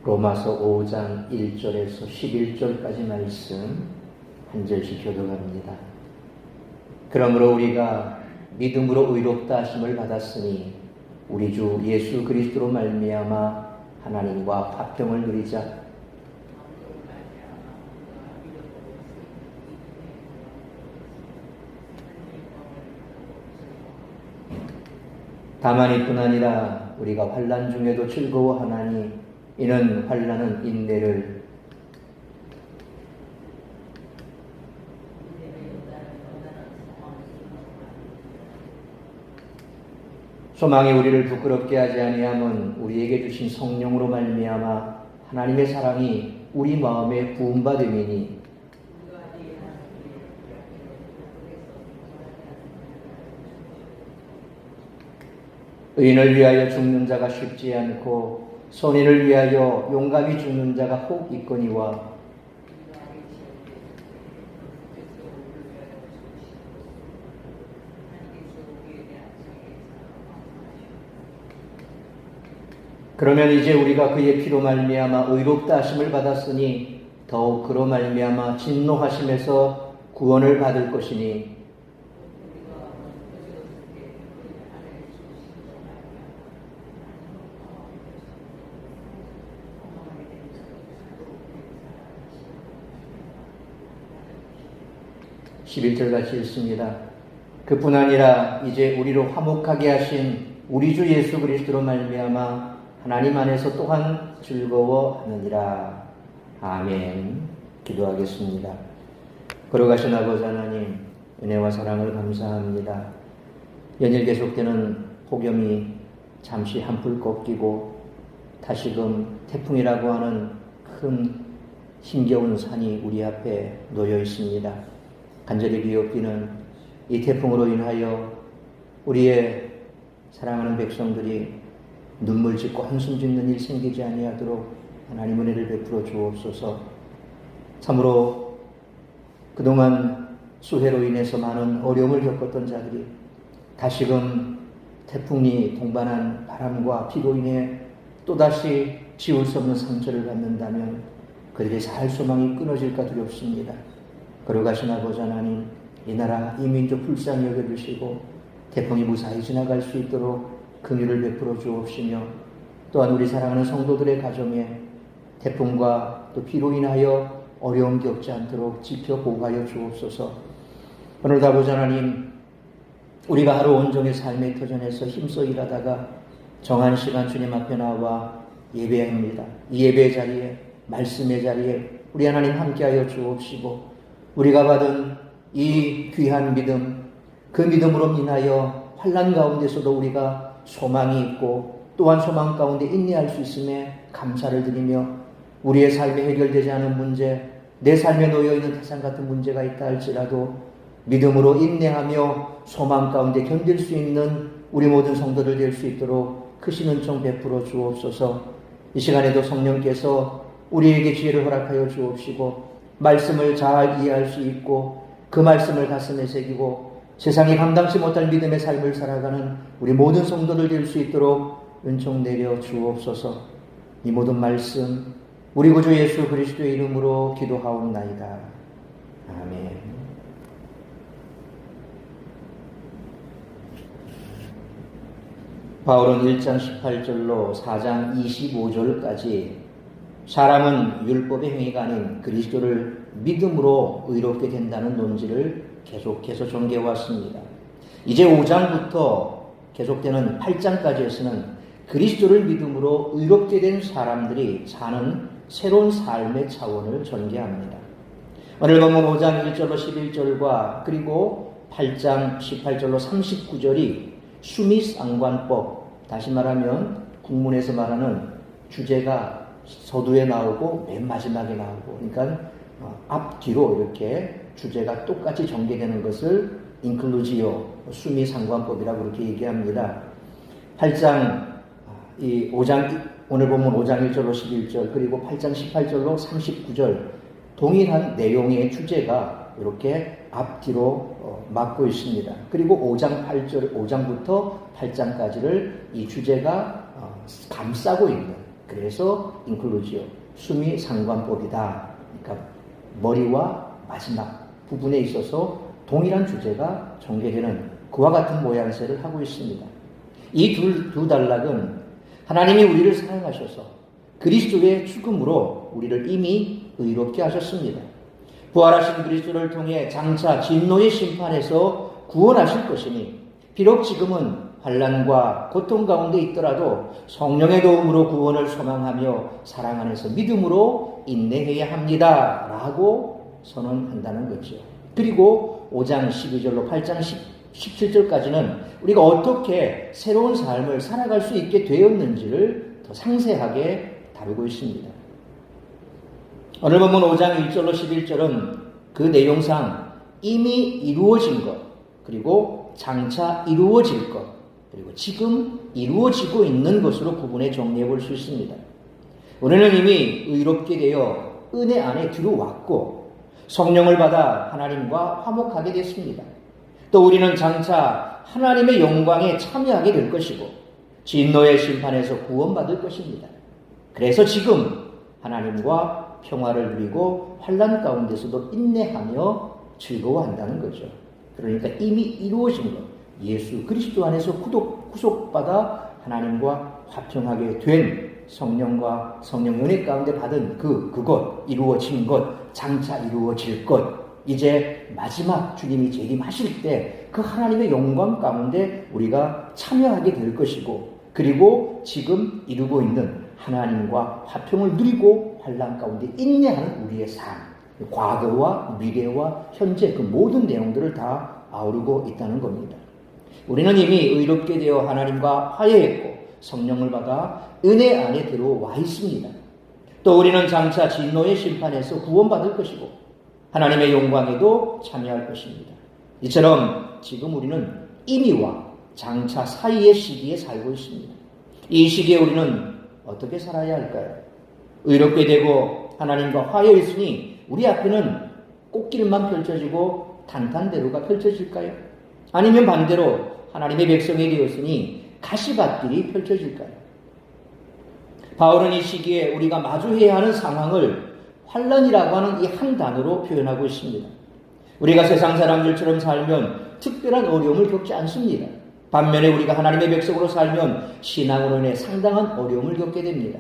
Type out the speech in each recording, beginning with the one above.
로마서 5장 1절에서 11절까지 말씀 한 절씩 교독합니다. 그러므로 우리가 믿음으로 의롭다 하심을 받았으니 우리 주 예수 그리스도로 말미암아 하나님과 화평을 누리자. 다만 이뿐 아니라 우리가 환난 중에도 즐거워하나니 이는 환난은 인내를 소망이 우리를 부끄럽게 하지 아니함은 우리에게 주신 성령으로 말미암아 하나님의 사랑이 우리 마음에 부음받음이니 의인을 위하여 죽는 자가 쉽지 않고 선인을 위하여 용감히 죽는 자가 혹 있거니와 그러면 이제 우리가 그의 피로 말미암아 의롭다 하심을 받았으니 더욱 그로 말미암아 진노하심에서 구원을 받을 것이니 (11절같이) 읽습니다. 그뿐 아니라 이제 우리로 화목하게 하신 우리 주 예수 그리스도로 말미암아 하나님 안에서 또한 즐거워하느니라. 아멘. 기도하겠습니다. 걸어가신 아버지 하나님, 은혜와 사랑을 감사합니다. 연일 계속되는 폭염이 잠시 한풀 꺾이고 다시금 태풍이라고 하는 큰 힘겨운 산이 우리 앞에 놓여 있습니다. 간절히 비옵기는 이 태풍으로 인하여 우리의 사랑하는 백성들이 눈물 짓고 한숨 짓는 일 생기지 아니하도록 하나님 은혜를 베풀어 주옵소서. 참으로 그동안 수해로 인해서 많은 어려움을 겪었던 자들이 다시금 태풍이 동반한 바람과 비로 인해 또다시 지울 수 없는 상처를 받는다면 그들의 살 소망이 끊어질까 두렵습니다. 걸어가신 아버지 하나님, 이 나라 이 민족 불쌍히 여겨주시고 태풍이 무사히 지나갈 수 있도록 긍휼을 베풀어 주옵시며 또한 우리 사랑하는 성도들의 가정에 태풍과 또 비로 인하여 어려움 겪지 않도록 지켜 보호하여 주옵소서. 오늘도 아버지 하나님, 우리가 하루 온종일 삶의 터전에서 힘써 일하다가 정한 시간 주님 앞에 나와 예배합니다. 이 예배 자리에, 말씀의 자리에 우리 하나님 함께하여 주옵시고 우리가 받은 이 귀한 믿음, 그 믿음으로 인하여 환난 가운데서도 우리가 소망이 있고 또한 소망 가운데 인내할 수 있음에 감사를 드리며 우리의 삶에 해결되지 않은 문제, 내 삶에 놓여있는 태산 같은 문제가 있다 할지라도 믿음으로 인내하며 소망 가운데 견딜 수 있는 우리 모든 성도들 될 수 있도록 크신 은총 베풀어 주옵소서. 이 시간에도 성령께서 우리에게 지혜를 허락하여 주옵시고 말씀을 잘 이해할 수 있고 그 말씀을 가슴에 새기고 세상이 감당치 못할 믿음의 삶을 살아가는 우리 모든 성도들 될 수 있도록 은총 내려 주옵소서. 이 모든 말씀 우리 구주 예수 그리스도의 이름으로 기도하옵나이다. 아멘. 바울은 1장 18절로 4장 25절까지 사람은 율법의 행위가 아닌 그리스도를 믿음으로 의롭게 된다는 논지를 계속해서 전개해왔습니다. 이제 5장부터 계속되는 8장까지에서는 그리스도를 믿음으로 의롭게 된 사람들이 사는 새로운 삶의 차원을 전개합니다. 오늘 본문 5장 1절로 11절과 그리고 8장 18절로 39절이 수미상관법, 다시 말하면 국문에서 말하는 주제가 서두에 나오고 맨 마지막에 나오고, 그러니까 앞뒤로 이렇게 주제가 똑같이 전개되는 것을 인클루지오, 수미상관법이라고 그렇게 얘기합니다. 8장, 이 5장, 오늘 보면 5장 1절로 11절, 그리고 8장 18절로 39절, 동일한 내용의 주제가 이렇게 앞뒤로 맞고 있습니다. 그리고 5장부터 8장까지를 이 주제가 감싸고 있는, 그래서 인클루지오, 수미 상관법이다. 그러니까 머리와 마지막 부분에 있어서 동일한 주제가 전개되는 그와 같은 모양새를 하고 있습니다. 이 두 단락은 하나님이 우리를 사랑하셔서 그리스도의 죽음으로 우리를 이미 의롭게 하셨습니다. 부활하신 그리스도를 통해 장차 진노의 심판에서 구원하실 것이니 비록 지금은 환난과 고통 가운데 있더라도 성령의 도움으로 구원을 소망하며 사랑 안에서 믿음으로 인내해야 합니다. 라고 선언한다는 거죠. 그리고 5장 12절로 8장 17절까지는 우리가 어떻게 새로운 삶을 살아갈 수 있게 되었는지를 더 상세하게 다루고 있습니다. 오늘 본문 5장 1절로 11절은 그 내용상 이미 이루어진 것, 그리고 장차 이루어질 것, 그리고 지금 이루어지고 있는 것으로 구분해 정리해 볼 수 있습니다. 우리는 이미 의롭게 되어 은혜 안에 들어왔고 성령을 받아 하나님과 화목하게 됐습니다. 또 우리는 장차 하나님의 영광에 참여하게 될 것이고 진노의 심판에서 구원받을 것입니다. 그래서 지금 하나님과 평화를 누리고 환난 가운데서도 인내하며 즐거워한다는 거죠. 그러니까 이미 이루어진 것, 예수 그리스도 안에서 구속받아 하나님과 화평하게 된 성령과 성령 연합 가운데 받은 그것, 이루어진 것, 장차 이루어질 것, 이제 마지막 주님이 재림하실 때 그 하나님의 영광 가운데 우리가 참여하게 될 것이고, 그리고 지금 이루고 있는 하나님과 화평을 누리고 환난 가운데 인내하는 우리의 삶, 과거와 미래와 현재 그 모든 내용들을 다 아우르고 있다는 겁니다. 우리는 이미 의롭게 되어 하나님과 화해했고 성령을 받아 은혜 안에 들어와 있습니다. 또 우리는 장차 진노의 심판에서 구원받을 것이고 하나님의 영광에도 참여할 것입니다. 이처럼 지금 우리는 이미와 장차 사이의 시기에 살고 있습니다. 이 시기에 우리는 어떻게 살아야 할까요? 의롭게 되고 하나님과 화해했으니 우리 앞에는 꽃길만 펼쳐지고 탄탄대로가 펼쳐질까요? 아니면 반대로 하나님의 백성이 되었으니 가시밭길이 펼쳐질까요? 바울은 이 시기에 우리가 마주해야 하는 상황을 환난이라고 하는 이 한 단어로 표현하고 있습니다. 우리가 세상 사람들처럼 살면 특별한 어려움을 겪지 않습니다. 반면에 우리가 하나님의 백성으로 살면 신앙으로 인해 상당한 어려움을 겪게 됩니다.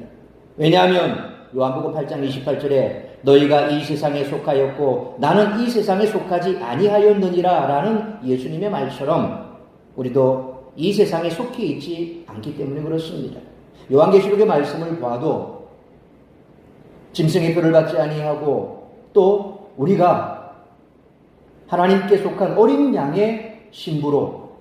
왜냐하면 요한복음 8장 28절에 너희가 이 세상에 속하였고 나는 이 세상에 속하지 아니하였느니라 라는 예수님의 말처럼 우리도 이 세상에 속해 있지 않기 때문에 그렇습니다. 요한계시록의 말씀을 봐도 짐승의 표를 받지 아니하고 또 우리가 하나님께 속한 어린 양의 신부로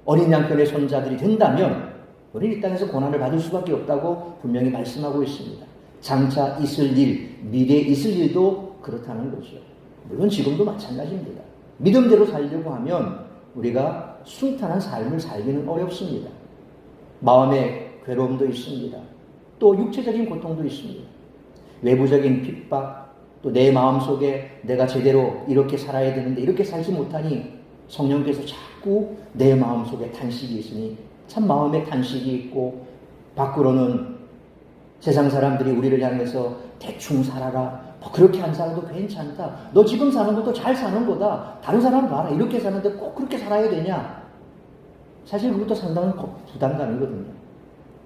어린 양편의 손자들이 된다면 우리는 이 땅에서 고난을 받을 수밖에 없다고 분명히 말씀하고 있습니다. 장차 있을 일, 미래에 있을 일도 그렇다는 거죠. 물론 지금도 마찬가지입니다. 믿음대로 살려고 하면 우리가 순탄한 삶을 살기는 어렵습니다. 마음의 괴로움도 있습니다. 또 육체적인 고통도 있습니다. 외부적인 핍박, 또 내 마음속에 내가 제대로 이렇게 살아야 되는데 이렇게 살지 못하니 성령께서 자꾸 내 마음속에 탄식이 있으니 참 마음에 탄식이 있고 밖으로는 세상 사람들이 우리를 향해서 대충 살아라, 뭐 그렇게 안 살아도 괜찮다, 너 지금 사는 것도 잘 사는 거다, 다른 사람 봐라, 이렇게 사는데 꼭 그렇게 살아야 되냐. 사실 그것도 상당한 부담감이거든요.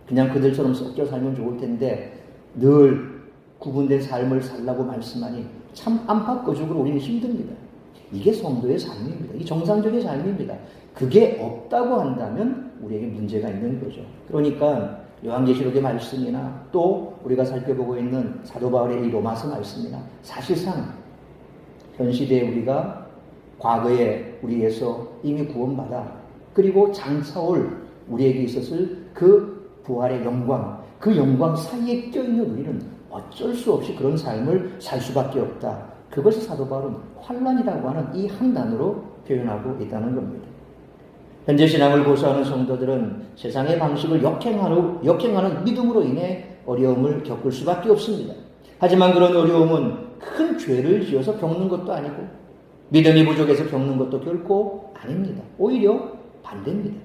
그냥 그들처럼 섞여 살면 좋을 텐데 늘 구분된 삶을 살라고 말씀하니 참 안팎거적으로 우리는 힘듭니다. 이게 성도의 삶입니다. 이 정상적인 삶입니다. 그게 없다고 한다면 우리에게 문제가 있는 거죠. 그러니까 요한계시록의 말씀이나 또 우리가 살펴보고 있는 사도 바울의 이 로마서 말씀이나 사실상 현 시대에 우리가 과거에 우리에서 이미 구원받아 그리고 장차 올 우리에게 있었을 그 부활의 영광, 그 영광 사이에 껴있는 우리는 어쩔 수 없이 그런 삶을 살 수밖에 없다. 그것을 사도 바울은 환난이라고 하는 이 한 단어로 표현하고 있다는 겁니다. 현재 신앙을 고수하는 성도들은 세상의 방식을 역행하는 믿음으로 인해 어려움을 겪을 수밖에 없습니다. 하지만 그런 어려움은 큰 죄를 지어서 겪는 것도 아니고 믿음이 부족해서 겪는 것도 결코 아닙니다. 오히려 반대입니다.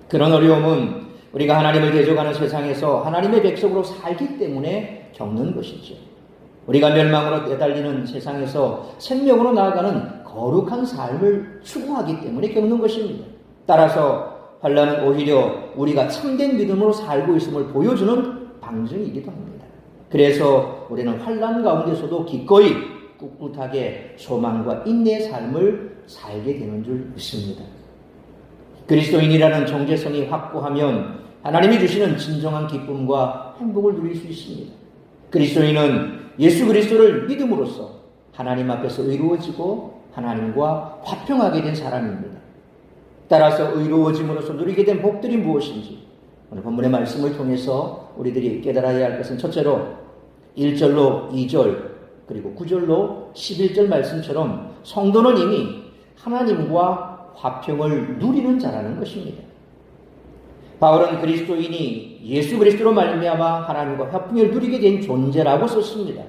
그런 어려움은 우리가 하나님을 대적하는 세상에서 하나님의 백성으로 살기 때문에 겪는 것이죠. 우리가 멸망으로 내달리는 세상에서 생명으로 나아가는 거룩한 삶을 추구하기 때문에 겪는 것입니다. 따라서 환난은 오히려 우리가 참된 믿음으로 살고 있음을 보여주는 방증이기도 합니다. 그래서 우리는 환난 가운데서도 기꺼이 꿋꿋하게 소망과 인내의 삶을 살게 되는 줄 믿습니다. 그리스도인이라는 정체성이 확고하면 하나님이 주시는 진정한 기쁨과 행복을 누릴 수 있습니다. 그리스도인은 예수 그리스도를 믿음으로써 하나님 앞에서 의로워지고 하나님과 화평하게 된 사람입니다. 따라서 의로워짐으로써 누리게 된 복들이 무엇인지 오늘 본문의 말씀을 통해서 우리들이 깨달아야 할 것은 첫째로 1절로 2절 그리고 9절로 11절 말씀처럼 성도는 이미 하나님과 화평을 누리는 자라는 것입니다. 바울은 그리스도인이 예수 그리스도로 말미암아 하나님과 화평을 누리게 된 존재라고 썼습니다.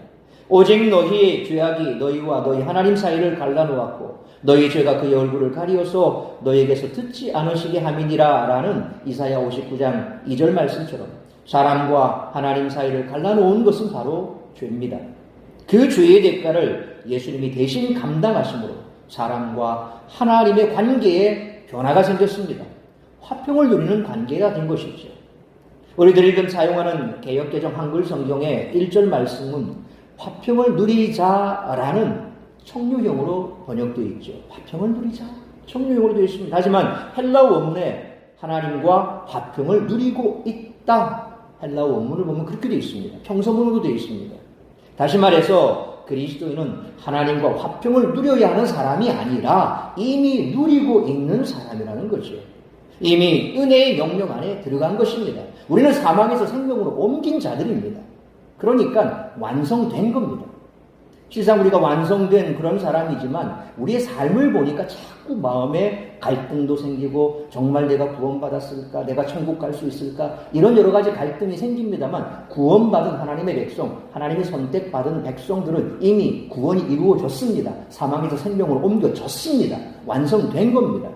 오직 너희의 죄악이 너희와 너희 하나님 사이를 갈라놓았고 너희 죄가 그의 얼굴을 가리어서 너희에게서 듣지 않으시게 함이니라 라는 이사야 59장 2절 말씀처럼 사람과 하나님 사이를 갈라놓은 것은 바로 죄입니다. 그 죄의 대가를 예수님이 대신 감당하심으로 사람과 하나님의 관계에 변화가 생겼습니다. 화평을 누리는 관계가 된 것이죠. 우리들이 지금 사용하는 개역개정 한글 성경의 1절 말씀은 화평을 누리자라는 청유형으로 번역되어 있죠. 화평을 누리자. 청유형으로 되어 있습니다. 하지만 헬라어 원문에 하나님과 화평을 누리고 있다. 헬라어 원문을 보면 그렇게 되어 있습니다. 평서문으로 되어 있습니다. 다시 말해서 그리스도인은 하나님과 화평을 누려야 하는 사람이 아니라 이미 누리고 있는 사람이라는 거죠. 이미 은혜의 명령 안에 들어간 것입니다. 우리는 사망에서 생명으로 옮긴 자들입니다. 그러니까 완성된 겁니다. 실상 우리가 완성된 그런 사람이지만 우리의 삶을 보니까 자꾸 마음에 갈등도 생기고 정말 내가 구원받았을까? 내가 천국 갈 수 있을까? 이런 여러 가지 갈등이 생깁니다만 구원받은 하나님의 백성, 하나님의 선택받은 백성들은 이미 구원이 이루어졌습니다. 사망에서 생명으로 옮겨졌습니다. 완성된 겁니다.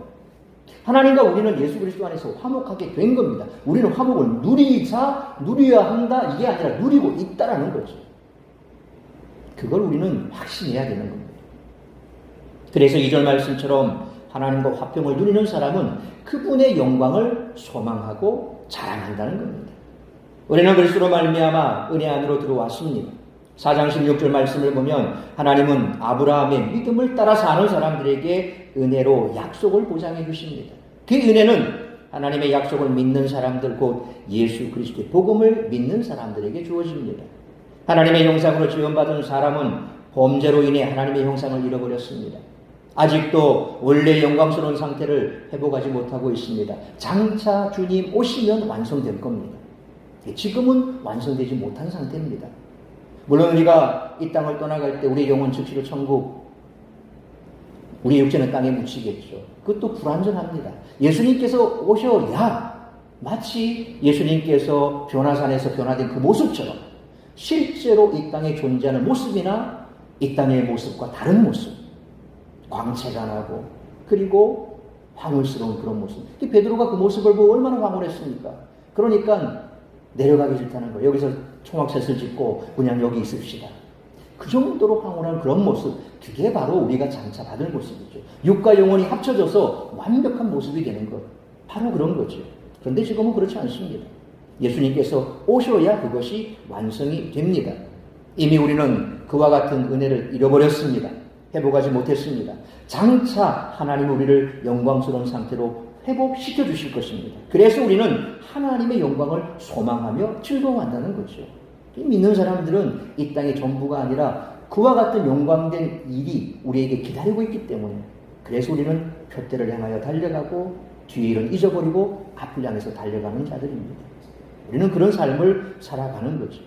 하나님과 우리는 예수 그리스도 안에서 화목하게 된 겁니다. 우리는 화목을 누려야 한다 이게 아니라 누리고 있다라는 거죠. 그걸 우리는 확신해야 되는 겁니다. 그래서 2절 말씀처럼 하나님과 화평을 누리는 사람은 그분의 영광을 소망하고 자랑한다는 겁니다. 우리는 그리스도로 말미암아 은혜 안으로 들어왔습니다. 4장 16절 말씀을 보면 하나님은 아브라함의 믿음을 따라 사는 사람들에게 은혜로 약속을 보장해 주십니다. 그 은혜는 하나님의 약속을 믿는 사람들 곧 예수 그리스도의 복음을 믿는 사람들에게 주어집니다. 하나님의 형상으로 지원받은 사람은 범죄로 인해 하나님의 형상을 잃어버렸습니다. 아직도 원래 영광스러운 상태를 회복하지 못하고 있습니다. 장차 주님 오시면 완성될 겁니다. 지금은 완성되지 못한 상태입니다. 물론 우리가 이 땅을 떠나갈 때 우리의 영혼 즉시로 천국, 우리 육체는 땅에 묻히겠죠. 그것도 불완전합니다. 예수님께서 오셔야 마치 예수님께서 변화산에서 변화된 그 모습처럼 실제로 이 땅에 존재하는 모습이나 이 땅의 모습과 다른 모습, 광채가 나고 그리고 황홀스러운 그런 모습. 베드로가 그 모습을 보고 얼마나 황홀했습니까? 그러니까 내려가기 싫다는 거예요. 여기서 총악셋을 짓고 그냥 여기 있읍시다. 그 정도로 황홀한 그런 모습, 그게 바로 우리가 장차 받을 모습이죠. 육과 영혼이 합쳐져서 완벽한 모습이 되는 것, 바로 그런 거죠. 그런데 지금은 그렇지 않습니다. 예수님께서 오셔야 그것이 완성이 됩니다. 이미 우리는 그와 같은 은혜를 잃어버렸습니다. 회복하지 못했습니다. 장차 하나님 우리를 영광스러운 상태로 회복시켜 주실 것입니다. 그래서 우리는 하나님의 영광을 소망하며 즐거워한다는 거죠. 믿는 사람들은 이 땅의 전부가 아니라 그와 같은 영광된 일이 우리에게 기다리고 있기 때문에 그래서 우리는 표대를 향하여 달려가고 뒤의 일은 잊어버리고 앞을 향해서 달려가는 자들입니다. 우리는 그런 삶을 살아가는 거죠.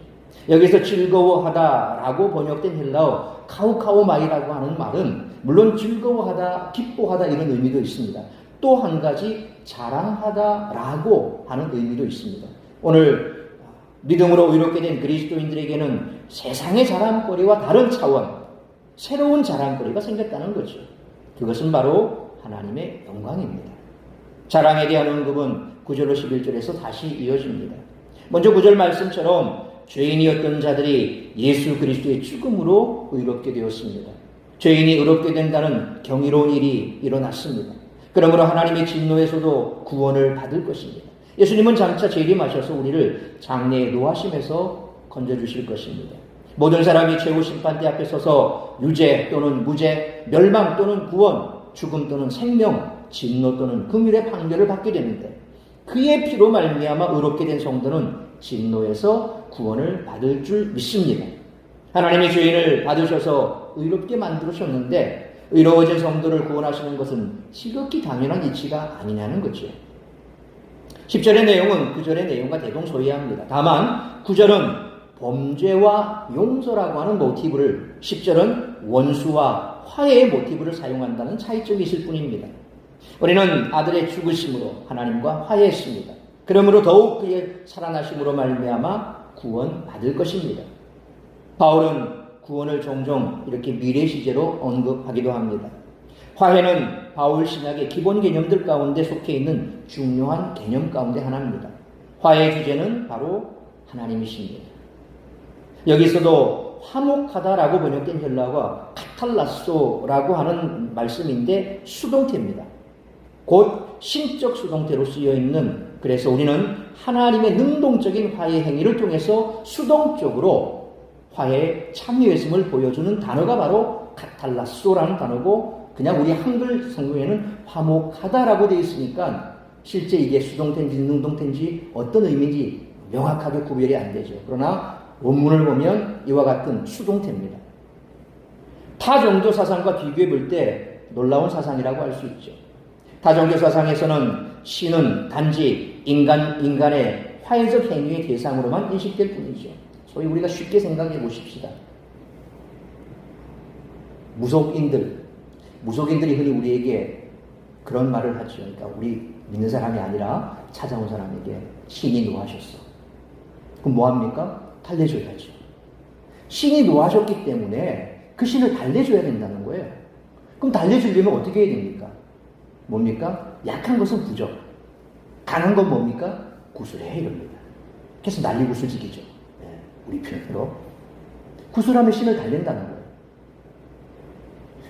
여기서 즐거워하다라고 번역된 헬라어 카우카오마이라고 하는 말은 물론 즐거워하다, 기뻐하다 이런 의미도 있습니다. 또 한 가지 자랑하다라고 하는 의미도 있습니다. 오늘 믿음으로 의롭게 된 그리스도인들에게는 세상의 자랑거리와 다른 차원, 새로운 자랑거리가 생겼다는 거죠. 그것은 바로 하나님의 영광입니다. 자랑에 대한 언급은 9절로 11절에서 다시 이어집니다. 먼저 9절 말씀처럼 죄인이었던 자들이 예수 그리스도의 죽음으로 의롭게 되었습니다. 죄인이 의롭게 된다는 경이로운 일이 일어났습니다. 그러므로 하나님의 진노에서도 구원을 받을 것입니다. 예수님은 장차 재림하셔서 우리를 장래의 노하심에서 건져주실 것입니다. 모든 사람이 최후 심판대 앞에 서서 유죄 또는 무죄, 멸망 또는 구원, 죽음 또는 생명, 진노 또는 긍휼의 판결을 받게 되는데 그의 피로 말미암아 의롭게 된 성도는 진노에서 구원을 받을 줄 믿습니다. 하나님의 죄인을 받으셔서 의롭게 만들으셨는데 의로워진 성도를 구원하시는 것은 지극히 당연한 이치가 아니냐는 거죠. 10절의 내용은 9절의 내용과 대동소이합니다. 다만 9절은 범죄와 용서라고 하는 모티브를, 10절은 원수와 화해의 모티브를 사용한다는 차이점이 있을 뿐입니다. 우리는 아들의 죽으심으로 하나님과 화해했습니다. 그러므로 더욱 그의 살아나심으로 말미암아 구원받을 것입니다. 바울은 구원을 종종 이렇게 미래 시제로 언급하기도 합니다. 화해는 바울 신학의 기본 개념들 가운데 속해 있는 중요한 개념 가운데 하나입니다. 화해의 주제는 바로 하나님이십니다. 여기서도 화목하다라고 번역된 헬라어가 카탈라소라고 하는 말씀인데 수동태입니다. 곧 신적 수동태로 쓰여있는, 그래서 우리는 하나님의 능동적인 화해 행위를 통해서 수동적으로 화해에 참여했음을 보여주는 단어가 바로 카탈라소라는 단어고, 그냥 우리 한글 성경에는 화목하다라고 되어 있으니까 실제 이게 수동태인지 능동태인지 어떤 의미인지 명확하게 구별이 안 되죠. 그러나 원문을 보면 이와 같은 수동태입니다. 타종교 사상과 비교해 볼 때 놀라운 사상이라고 할 수 있죠. 타종교 사상에서는 신은 단지 인간의 화해적 행위의 대상으로만 인식될 뿐이죠. 소위 우리가 쉽게 생각해 보십시다. 무속인들이 흔히 우리에게 그런 말을 하죠. 그러니까 우리 믿는 사람이 아니라 찾아온 사람에게 신이 노하셨어. 그럼 뭐합니까? 달래줘야죠. 신이 노하셨기 때문에 그 신을 달래줘야 된다는 거예요. 그럼 달래주려면 어떻게 해야 됩니까? 뭡니까? 약한 것은 부적, 강한 건 뭡니까? 구술해 이럽니다. 그래서 난리구슬직이죠. 네, 우리 표현으로. 구술하면 신을 달랜다는 거예요.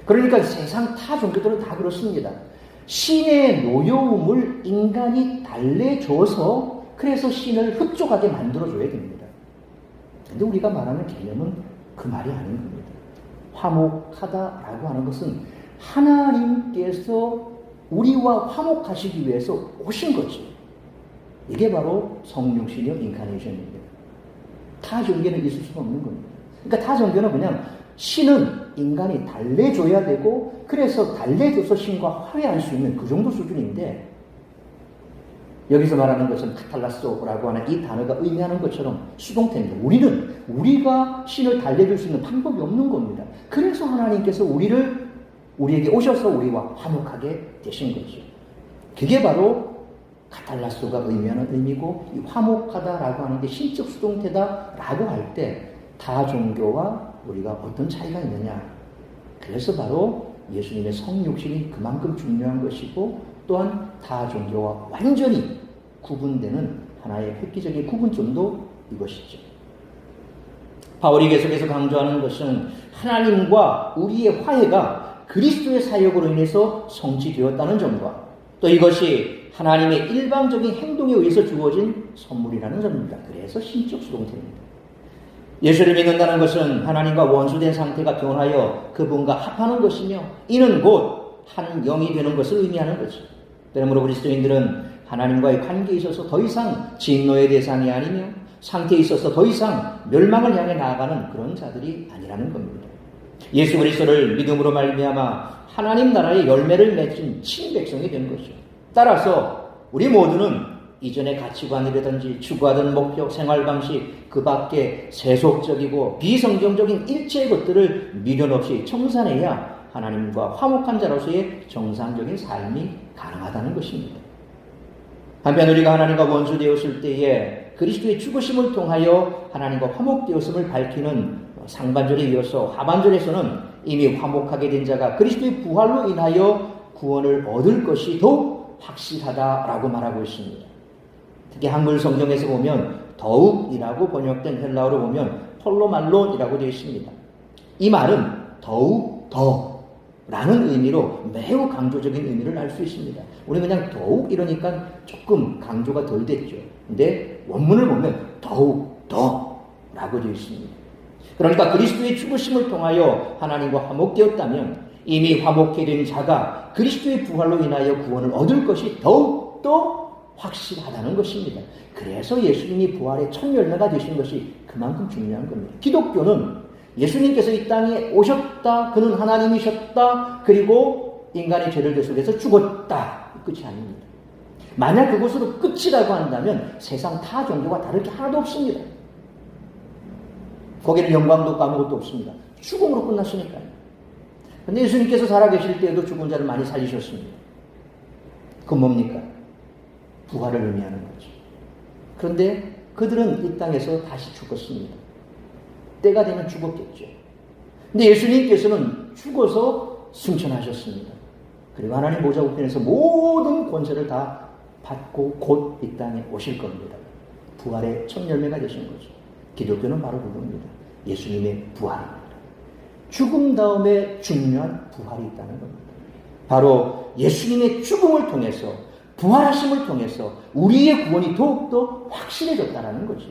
그러니까 세상 타 종교들은 다 그렇습니다. 신의 노여움을 인간이 달래줘서 그래서 신을 흡족하게 만들어줘야 됩니다. 근데 우리가 말하는 개념은 그 말이 아닌 겁니다. 화목하다라고 하는 것은 하나님께서 우리와 화목하시기 위해서 오신 거죠. 이게 바로 성육신의 인카네이션입니다. 타 종교는 있을 수가 없는 겁니다. 그러니까 타 종교는 그냥 신은 인간이 달래줘야 되고 그래서 달래줘서 신과 화해할 수 있는 그 정도 수준인데, 여기서 말하는 것은 카탈라소라고 하는 이 단어가 의미하는 것처럼 수동태입니다. 우리가 신을 달래줄 수 있는 방법이 없는 겁니다. 그래서 하나님께서 우리에게 오셔서 우리와 화목하게 되신 거죠. 그게 바로 카탈라소가 의미하는 의미고, 이 화목하다라고 하는 게 신적 수동태다라고 할 때 타 종교와 우리가 어떤 차이가 있느냐. 그래서 바로 예수님의 성육신이 그만큼 중요한 것이고, 또한 타 종교와 완전히 구분되는 하나의 획기적인 구분점도 이것이죠. 바울이 계속해서 강조하는 것은 하나님과 우리의 화해가 그리스도의 사역으로 인해서 성취되었다는 점과, 또 이것이 하나님의 일방적인 행동에 의해서 주어진 선물이라는 점입니다. 그래서 신적 수동태입니다. 예수를 믿는다는 것은 하나님과 원수된 상태가 변하여 그분과 합하는 것이며, 이는 곧 한 영이 되는 것을 의미하는 거죠. 그러므로 그리스도인들은 하나님과의 관계에 있어서 더 이상 진노의 대상이 아니며 상태에 있어서 더 이상 멸망을 향해 나아가는 그런 자들이 아니라는 겁니다. 예수 그리스도를 믿음으로 말미암아 하나님 나라의 열매를 맺은 친백성이 된 거죠. 따라서 우리 모두는 이전의 가치관이라든지 추구하던 목표, 생활 방식, 그 밖에 세속적이고 비성경적인 일체의 것들을 미련 없이 청산해야 하나님과 화목한 자로서의 정상적인 삶이 가능하다는 것입니다. 한편 우리가 하나님과 원수되었을 때에 그리스도의 죽으심을 통하여 하나님과 화목되었음을 밝히는 상반절에 이어서 하반절에서는 이미 화목하게 된 자가 그리스도의 부활로 인하여 구원을 얻을 것이 더욱 확실하다라고 말하고 있습니다. 특히 한글 성경에서 보면 더욱이라고 번역된 헬라어로 보면 폴로말론이라고 되어 있습니다. 이 말은 더욱 더라는 의미로 매우 강조적인 의미를 알 수 있습니다. 우리는 그냥 더욱 이러니까 조금 강조가 덜 됐죠. 근데 원문을 보면 더욱 더라고 되어 있습니다. 그러니까 그리스도의 죽으심을 통하여 하나님과 화목되었다면 이미 화목해진 자가 그리스도의 부활로 인하여 구원을 얻을 것이 더욱더 확실하다는 것입니다. 그래서 예수님이 부활의 첫 열매가 되신 것이 그만큼 중요한 겁니다. 기독교는 예수님께서 이 땅에 오셨다, 그는 하나님이셨다, 그리고 인간의 죄를 대속해서 죽었다, 끝이 아닙니다. 만약 그것으로 끝이라고 한다면 세상 타 종교가 다를 게 하나도 없습니다. 거기는 영광도 없고 아무것도 없습니다. 죽음으로 끝났으니까요. 그런데 예수님께서 살아계실 때에도 죽은 자를 많이 살리셨습니다. 그건 뭡니까? 부활을 의미하는 거죠. 그런데 그들은 이 땅에서 다시 죽었습니다. 때가 되면 죽었겠죠. 근데 예수님께서는 죽어서 승천하셨습니다. 그리고 하나님 보좌 우편에서 모든 권세를 다 받고 곧 이 땅에 오실 겁니다. 부활의 첫 열매가 되신 거죠. 기독교는 바로 그겁니다. 예수님의 부활입니다. 죽음 다음에 중요한 부활이 있다는 겁니다. 바로 예수님의 죽음을 통해서, 부활하심을 통해서 우리의 구원이 더욱더 확실해졌다는 거죠.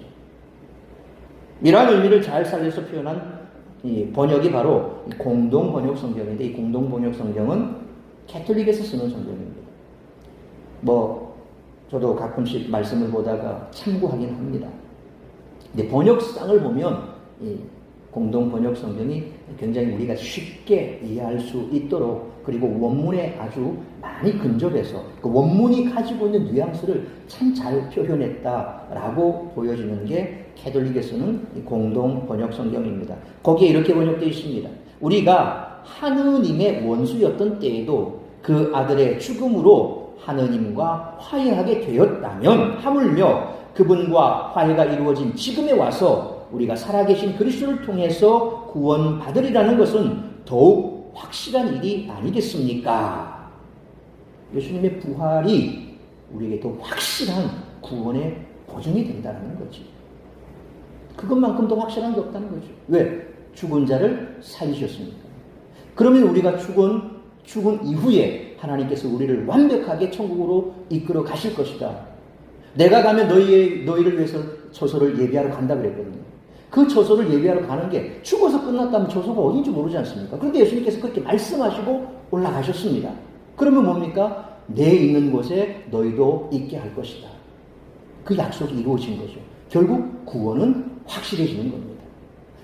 이러한 의미를 잘 살려서 표현한 이 번역이 바로 공동 번역 성경인데, 이 공동 번역 성경은 캐톨릭에서 쓰는 성경입니다. 저도 가끔씩 말씀을 보다가 참고하긴 합니다. 근데 번역상을 보면 이 공동 번역 성경이 굉장히 우리가 쉽게 이해할 수 있도록, 그리고 원문에 아주 많이 근접해서 그 원문이 가지고 있는 뉘앙스를 참 잘 표현했다라고 보여지는 게 캐톨릭에서는 이 공동 번역 성경입니다. 거기에 이렇게 번역되어 있습니다. 우리가 하느님의 원수였던 때에도 그 아들의 죽음으로 하느님과 화해하게 되었다면, 하물며 그분과 화해가 이루어진 지금에 와서 우리가 살아계신 그리스도를 통해서 구원받으리라는 것은 더욱 확실한 일이 아니겠습니까? 예수님의 부활이 우리에게 더 확실한 구원의 보증이 된다는 거지. 그것만큼 더 확실한 게 없다는 거죠. 왜? 죽은 자를 살리셨습니까? 그러면 우리가 죽은 이후에 하나님께서 우리를 완벽하게 천국으로 이끌어 가실 것이다. 내가 가면 너희를 위해서 처소를 예비하러 간다 그랬거든요. 그 처소를 예비하러 가는 게 죽어서 끝났다면 처소가 어딘지 모르지 않습니까? 그런데 예수님께서 그렇게 말씀하시고 올라가셨습니다. 그러면 뭡니까? 내 있는 곳에 너희도 있게 할 것이다. 그 약속이 이루어진 거죠. 결국 구원은 확실해지는 겁니다.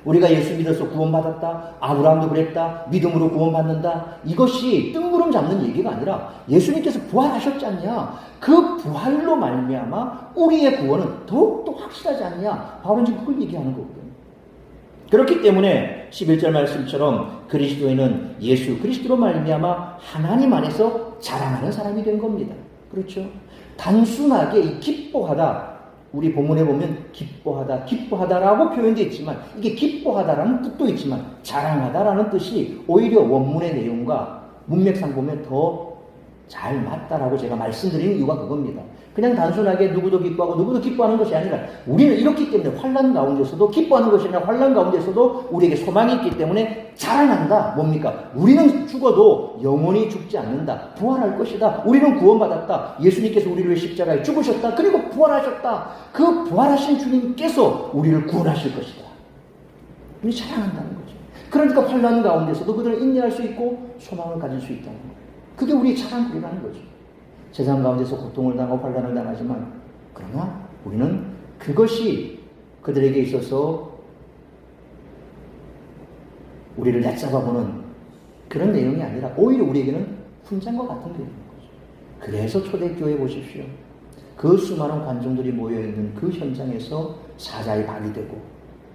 우리가 예수 믿어서 구원받았다, 아브라함도 그랬다, 믿음으로 구원받는다, 이것이 뜬구름 잡는 얘기가 아니라 예수님께서 부활하셨지 않냐, 그 부활로 말미암아 우리의 구원은 더욱더 확실하지 않냐, 바로 지금 그걸 얘기하는 거거든요. 그렇기 때문에 11절 말씀처럼 그리스도인은 예수 그리스도로 말미암아 하나님 안에서 자랑하는 사람이 된 겁니다. 그렇죠? 단순하게 이 기뻐하다, 우리 본문에 보면 기뻐하다라고 표현되어 있지만, 이게 기뻐하다라는 뜻도 있지만 자랑하다라는 뜻이 오히려 원문의 내용과 문맥상 보면 더 잘 맞다라고 제가 말씀드리는 이유가 그겁니다. 그냥 단순하게 누구도 기뻐하고 누구도 기뻐하는 것이 아니라 우리는 이렇기 때문에 환난 가운데서도 기뻐하는 것이 아니라 환난 가운데서도 우리에게 소망이 있기 때문에 자랑한다. 뭡니까? 우리는 죽어도 영원히 죽지 않는다. 부활할 것이다. 우리는 구원받았다. 예수님께서 우리를 위해 십자가에 죽으셨다. 그리고 부활하셨다. 그 부활하신 주님께서 우리를 구원하실 것이다. 우리 자랑한다는 거죠. 그러니까 환난 가운데서도 그들은 인내할 수 있고 소망을 가질 수 있다는 거예요. 그게 우리의 자랑거리라는 거죠. 세상 가운데서 고통을 당하고 환난을 당하지만, 그러나 우리는 그것이 그들에게 있어서 우리를 얕잡아보는 그런 내용이 아니라 오히려 우리에게는 훈장과 같은 내용인 거죠. 그래서 초대교회 보십시오. 그 수많은 관중들이 모여있는 그 현장에서 사자의 발이 되고,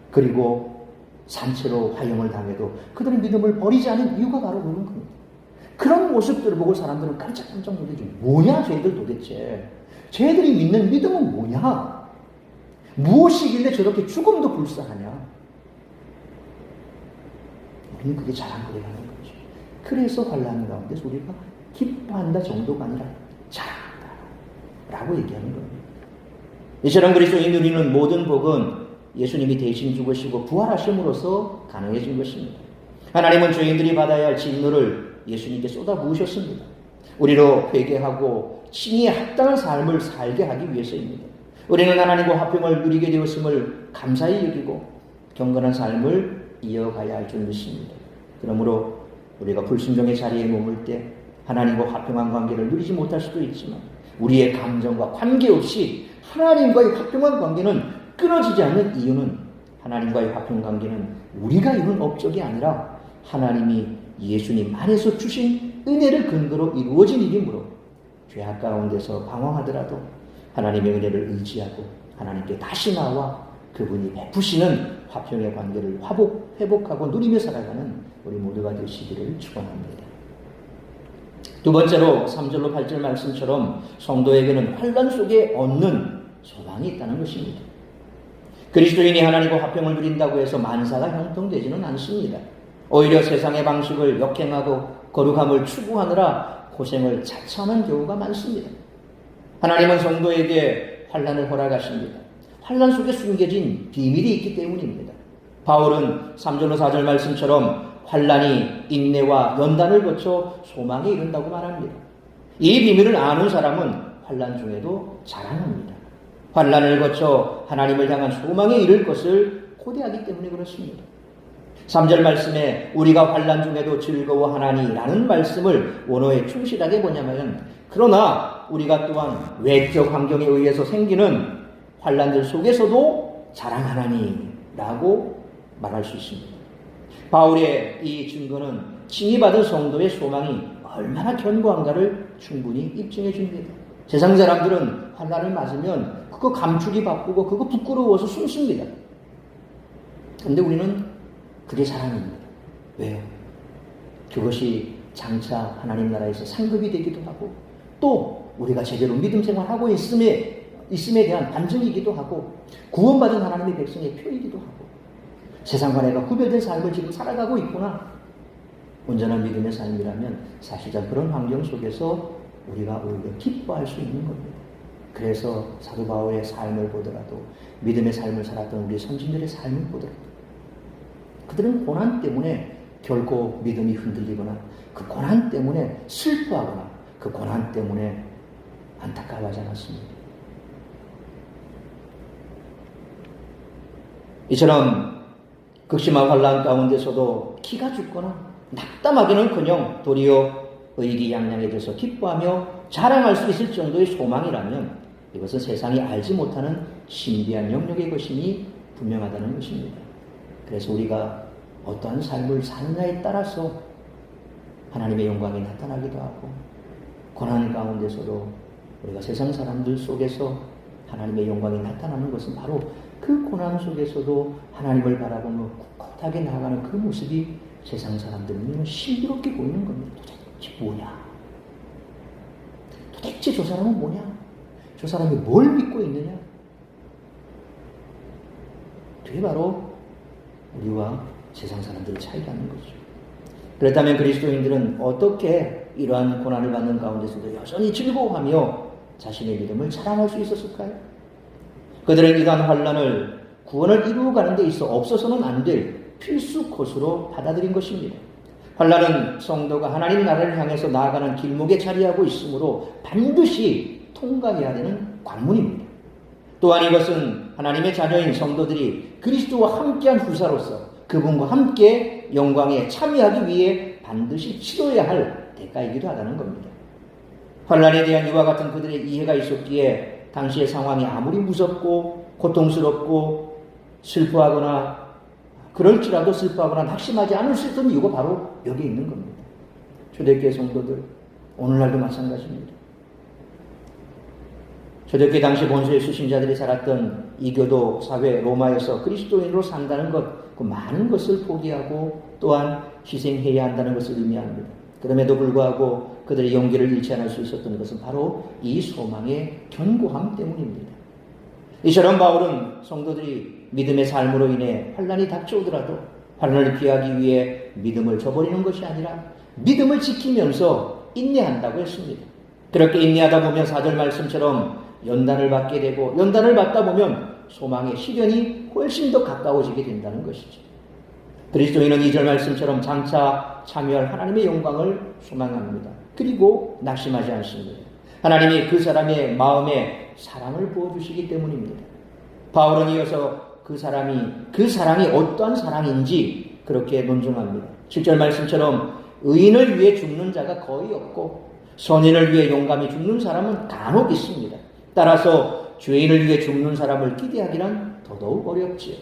그리고 산채로 화형을 당해도 그들의 믿음을 버리지 않은 이유가 바로 그런 겁니다. 그런 모습들을 보고 사람들은 깜짝깜짝 놀라죠. 뭐냐 쟤들 도대체. 쟤들이 믿는 믿음은 뭐냐. 무엇이길래 저렇게 죽음도 불사하냐. 우리는 그게 자랑거리라는 거죠. 그래서 환난 가운데서 우리가 기뻐한다 정도가 아니라 자랑한다 라고 얘기하는 겁니다. 이처럼 그리스도인 누리는 모든 복은 예수님이 대신 죽으시고 부활하심으로써 가능해진 것입니다. 하나님은 죄인들이 받아야 할 진노를 예수님께 쏟아부으셨습니다. 우리로 회개하고 칭의에 합당한 삶을 살게 하기 위해서입니다. 우리는 하나님과 화평을 누리게 되었음을 감사히 여기고 경건한 삶을 이어가야 할 줄 믿습니다. 그러므로 우리가 불순종의 자리에 머물 때 하나님과 화평한 관계를 누리지 못할 수도 있지만 우리의 감정과 관계없이 하나님과의 화평한 관계는 끊어지지 않는 이유는 하나님과의 화평 관계는 우리가 이룬 업적이 아니라 하나님이 예수님 안에서 주신 은혜를 근거로 이루어진 일이므로 죄악 가운데서 방황하더라도 하나님의 은혜를 의지하고 하나님께 다시 나와 그분이 베푸시는 화평의 관계를 회복하고 누리며 살아가는 우리 모두가 되시기를 축원합니다. 두 번째로 3절로 8절 말씀처럼 성도에게는 환난 속에 얻는 소망이 있다는 것입니다. 그리스도인이 하나님과 화평을 누린다고 해서 만사가 형통되지는 않습니다. 오히려 세상의 방식을 역행하고 거룩함을 추구하느라 고생을 자처하는 경우가 많습니다. 하나님은 성도에게 환난을 허락하십니다. 환난 속에 숨겨진 비밀이 있기 때문입니다. 바울은 3절로 4절 말씀처럼 환난이 인내와 연단을 거쳐 소망에 이른다고 말합니다. 이 비밀을 아는 사람은 환난 중에도 자랑합니다. 환난을 거쳐 하나님을 향한 소망에 이를 것을 고대하기 때문에 그렇습니다. 3절 말씀에 우리가 환난 중에도 즐거워하나니 라는 말씀을 원어에 충실하게 보냐면 그러나 우리가 또한 외적 환경에 의해서 생기는 환난들 속에서도 자랑하나니 라고 말할 수 있습니다. 바울의 이 증거는 칭의받은 성도의 소망이 얼마나 견고한가를 충분히 입증해 줍니다. 세상 사람들은 환난을 맞으면 그거 감추기 바쁘고 그거 부끄러워서 숨습니다. 그런데 우리는 그게 자랑입니다. 왜요? 그것이 장차 하나님 나라에서 상급이 되기도 하고 또 우리가 제대로 믿음 생활하고 있음에 대한 반증이기도 하고 구원받은 하나님의 백성의 표이기도 하고 세상과 내가 구별된 삶을 지금 살아가고 있구나. 온전한 믿음의 삶이라면 사실상 그런 환경 속에서 우리가 오히려 기뻐할 수 있는 겁니다. 그래서 사도 바울의 삶을 보더라도 믿음의 삶을 살았던 우리 선진들의 삶을 보더라도 그들은 고난 때문에 결코 믿음이 흔들리거나 그 고난 때문에 슬퍼하거나 그 고난 때문에 안타까워하지 않았습니다. 이처럼 극심한 환난 가운데서도 기가 죽거나 낙담하기는커녕 도리어 의기양양해져서 기뻐하며 자랑할 수 있을 정도의 소망이라면 이것은 세상이 알지 못하는 신비한 영역의 것임이 분명하다는 것입니다. 그래서 우리가 어떠한 삶을 사느냐에 따라서 하나님의 영광이 나타나기도 하고 고난 가운데서도 우리가 세상 사람들 속에서 하나님의 영광이 나타나는 것은 바로 그 고난 속에서도 하나님을 바라보며 꿋꿋하게 나아가는 그 모습이 세상 사람들은 신비롭게 보이는 겁니다. 도대체 뭐냐? 도대체 저 사람은 뭐냐? 저 사람이 뭘 믿고 있느냐? 그게 바로 우리와 세상 사람들의 차이라는 거죠. 그렇다면 그리스도인들은 어떻게 이러한 고난을 받는 가운데서도 여전히 즐거워하며 자신의 믿음을 자랑할 수 있었을까요? 그들은 이러한 환난을 구원을 이루어가는 데 있어 없어서는 안 될 필수 코스로 받아들인 것입니다. 환난은 성도가 하나님 나라를 향해서 나아가는 길목에 자리하고 있으므로 반드시 통과해야 되는 관문입니다. 또한 이것은 하나님의 자녀인 성도들이 그리스도와 함께한 후사로서 그분과 함께 영광에 참여하기 위해 반드시 치러야 할 대가이기도 하다는 겁니다. 환난에 대한 이와 같은 그들의 이해가 있었기에 당시의 상황이 아무리 무섭고 고통스럽고 슬퍼하거나 그럴지라도 슬퍼하거나 낙심하지 않을 수 있던 이유가 바로 여기 있는 겁니다. 초대교회 성도들 오늘날도 마찬가지입니다. 초대교회 당시 본소의 수신자들이 살았던 이교도 사회 로마에서 그리스도인으로 산다는 것, 그 많은 것을 포기하고 또한 희생해야 한다는 것을 의미합니다. 그럼에도 불구하고 그들의 용기를 잃지 않을 수 있었던 것은 바로 이 소망의 견고함 때문입니다. 이처럼 바울은 성도들이 믿음의 삶으로 인해 환난이 닥쳐오더라도 환난을 피하기 위해 믿음을 저버리는 것이 아니라 믿음을 지키면서 인내한다고 했습니다. 그렇게 인내하다 보면 4절 말씀처럼 연단을 받게 되고 연단을 받다 보면 소망의 시련이 훨씬 더 가까워지게 된다는 것이죠. 그리스도인은 2절 말씀처럼 장차 참여할 하나님의 영광을 소망합니다. 그리고 낙심하지 않습니다. 하나님이 그 사람의 마음에 사랑을 부어주시기 때문입니다. 바울은 이어서 그 사랑이 어떠한 사랑인지 그렇게 논증합니다. 7절 말씀처럼 의인을 위해 죽는 자가 거의 없고 선인을 위해 용감히 죽는 사람은 간혹 있습니다. 따라서 죄인을 위해 죽는 사람을 기대하기란 더더욱 어렵지요.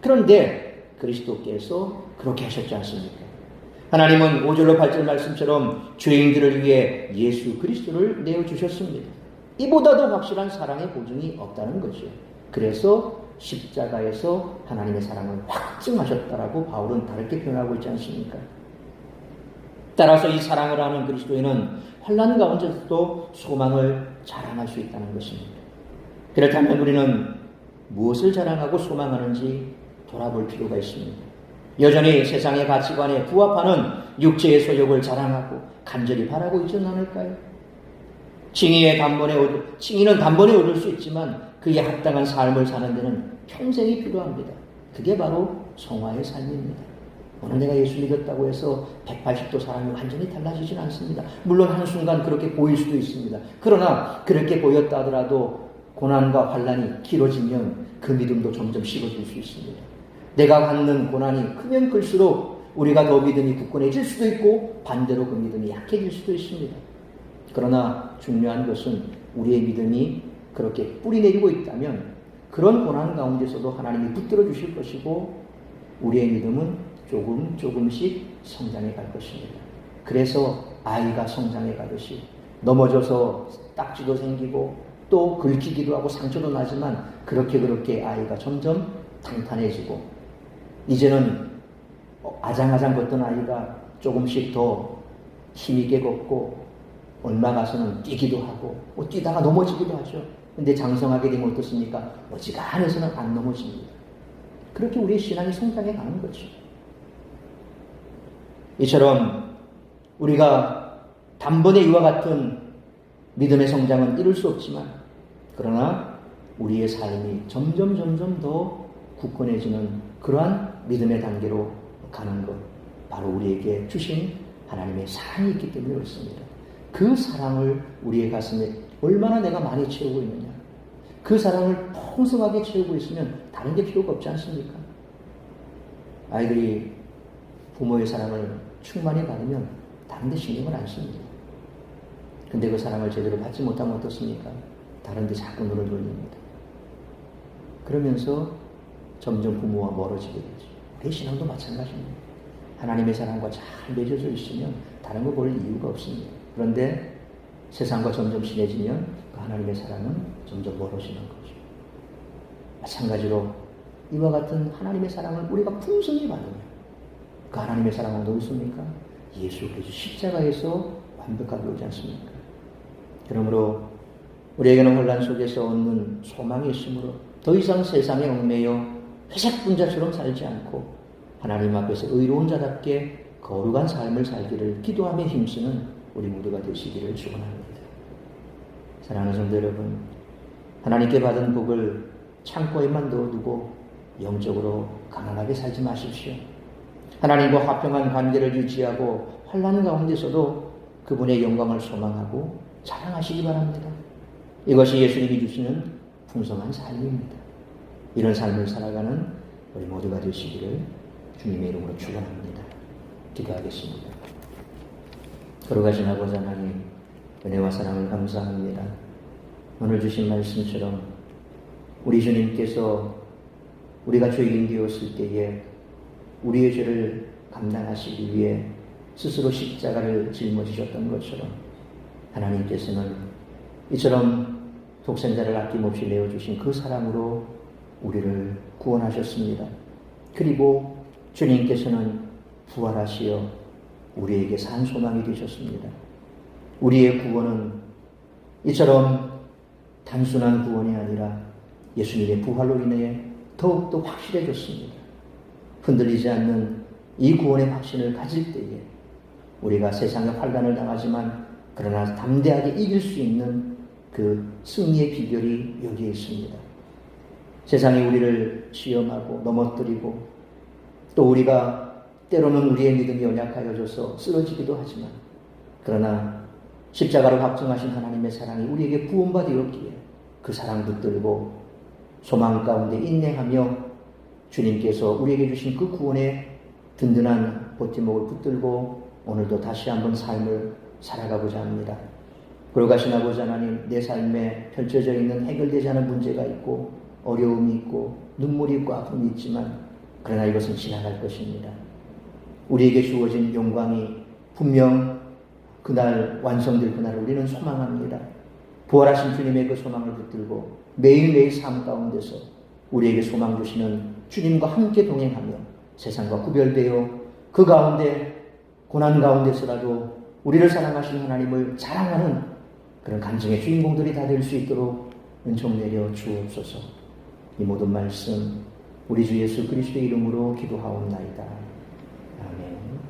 그런데 그리스도께서 그렇게 하셨지 않습니까? 하나님은 5절로 8절 말씀처럼 죄인들을 위해 예수 그리스도를 내어주셨습니다. 이보다도 확실한 사랑의 보증이 없다는 거죠. 그래서 십자가에서 하나님의 사랑을 확증하셨다라고 바울은 다르게 표현하고 있지 않습니까? 따라서 이 사랑을 아는 그리스도인은 환난 가운데서도 소망을 자랑할 수 있다는 것입니다. 그렇다면 우리는 무엇을 자랑하고 소망하는지 돌아볼 필요가 있습니다. 여전히 세상의 가치관에 부합하는 육체의 소욕을 자랑하고 간절히 바라고 있지는 않을까요? 칭의는 단번에 얻을 수 있지만 그에 합당한 삶을 사는 데는 평생이 필요합니다. 그게 바로 성화의 삶입니다. 오늘 내가 예수 믿었다고 해서 180도 사람이 완전히 달라지진 않습니다. 물론 한순간 그렇게 보일 수도 있습니다. 그러나 그렇게 보였다 하더라도 고난과 환난이 길어지면 그 믿음도 점점 식어질 수 있습니다. 내가 갖는 고난이 크면 클수록 우리가 더 믿음이 굳건해질 수도 있고 반대로 그 믿음이 약해질 수도 있습니다. 그러나 중요한 것은 우리의 믿음이 그렇게 뿌리내리고 있다면 그런 고난 가운데서도 하나님이 붙들어 주실 것이고 우리의 믿음은 조금씩 성장해 갈 것입니다. 그래서 아이가 성장해 가듯이 넘어져서 딱지도 생기고 또 긁히기도 하고 상처도 나지만 그렇게 아이가 점점 탄탄해지고 이제는 아장아장 걷던 아이가 조금씩 더 힘있게 걷고 얼마 가서는 뛰기도 하고 뛰다가 넘어지기도 하죠. 근데 장성하게 되면 어떻습니까? 어지간해서는 안 넘어집니다. 그렇게 우리의 신앙이 성장해 가는 거죠. 이처럼 우리가 단번에 이와 같은 믿음의 성장은 이룰 수 없지만 그러나 우리의 삶이 점점 더 굳건해지는 그러한 믿음의 단계로 가는 것 바로 우리에게 주신 하나님의 사랑이 있기 때문에 그렇습니다. 그 사랑을 우리의 가슴에 얼마나 내가 많이 채우고 있느냐. 그 사랑을 풍성하게 채우고 있으면 다른 게 필요가 없지 않습니까? 아이들이 부모의 사랑을 충만히 받으면 다른 데 신경을 안 씁니다. 근데 그 사랑을 제대로 받지 못하면 어떻습니까? 다른 데 자꾸 눈을 돌립니다. 그러면서 점점 부모와 멀어지게 되죠. 우리의 신앙도 마찬가지입니다. 하나님의 사랑과 잘 맺어져 있으면 다른 거 볼 이유가 없습니다. 그런데 세상과 점점 친해지면 그 하나님의 사랑은 점점 멀어지는 거죠. 마찬가지로 이와 같은 하나님의 사랑을 우리가 풍성히 받으면 그 하나님의 사랑은 어디 있습니까? 예수 그리스도 십자가에서 완벽하게 오지 않습니까? 그러므로 우리에게는 혼란 속에서 얻는 소망이 있으므로 더 이상 세상에 얽매여 회색 분자처럼 살지 않고 하나님 앞에서 의로운 자답게 거룩한 삶을 살기를 기도하며 힘쓰는 우리 모두가 되시기를 축원합니다. 사랑하는 성도 여러분, 하나님께 받은 복을 창고에만 넣어두고 영적으로 가난하게 살지 마십시오. 하나님과 화평한 관계를 유지하고 환난 가운데서도 그분의 영광을 소망하고 자랑하시기 바랍니다. 이것이 예수님이 주시는 풍성한 삶입니다. 이런 삶을 살아가는 우리 모두가 되시기를 주님의 이름으로 축원합니다. 기도하겠습니다. 거룩하신 아버지 하나님, 은혜와 사랑을 감사합니다. 오늘 주신 말씀처럼 우리 주님께서 우리가 죄인 되었을 때에 우리의 죄를 감당하시기 위해 스스로 십자가를 짊어지셨던 것처럼 하나님께서는 이처럼 독생자를 아낌없이 내어주신 그 사랑으로 우리를 구원하셨습니다. 그리고 주님께서는 부활하시어 우리에게 산 소망이 되셨습니다. 우리의 구원은 이처럼 단순한 구원이 아니라 예수님의 부활로 인해 더욱더 확실해졌습니다. 흔들리지 않는 이 구원의 확신을 가질 때에 우리가 세상의 환난을 당하지만 그러나 담대하게 이길 수 있는 그 승리의 비결이 여기에 있습니다. 세상이 우리를 시험하고 넘어뜨리고 또 우리가 때로는 우리의 믿음이 연약하여져서 쓰러지기도 하지만 그러나 십자가를 확증하신 하나님의 사랑이 우리에게 부원받았기에 그 사랑 붙들고 소망 가운데 인내하며 주님께서 우리에게 주신 그 구원의 든든한 버팀목을 붙들고 오늘도 다시 한번 삶을 살아가고자 합니다. 걸어가신 아버지 하나님, 내 삶에 펼쳐져 있는 해결되지 않은 문제가 있고 어려움이 있고 눈물이 있고 아픔이 있지만 그러나 이것은 지나갈 것입니다. 우리에게 주어진 영광이 분명 그날 완성될 그날을 우리는 소망합니다. 부활하신 주님의 그 소망을 붙들고 매일매일 삶 가운데서 우리에게 소망 주시는 주님과 함께 동행하며 세상과 구별되어 그 가운데 고난 가운데서라도 우리를 사랑하신 하나님을 자랑하는 그런 간증의 주인공들이 다 될 수 있도록 은총 내려 주옵소서. 이 모든 말씀 우리 주 예수 그리스도의 이름으로 기도하옵나이다.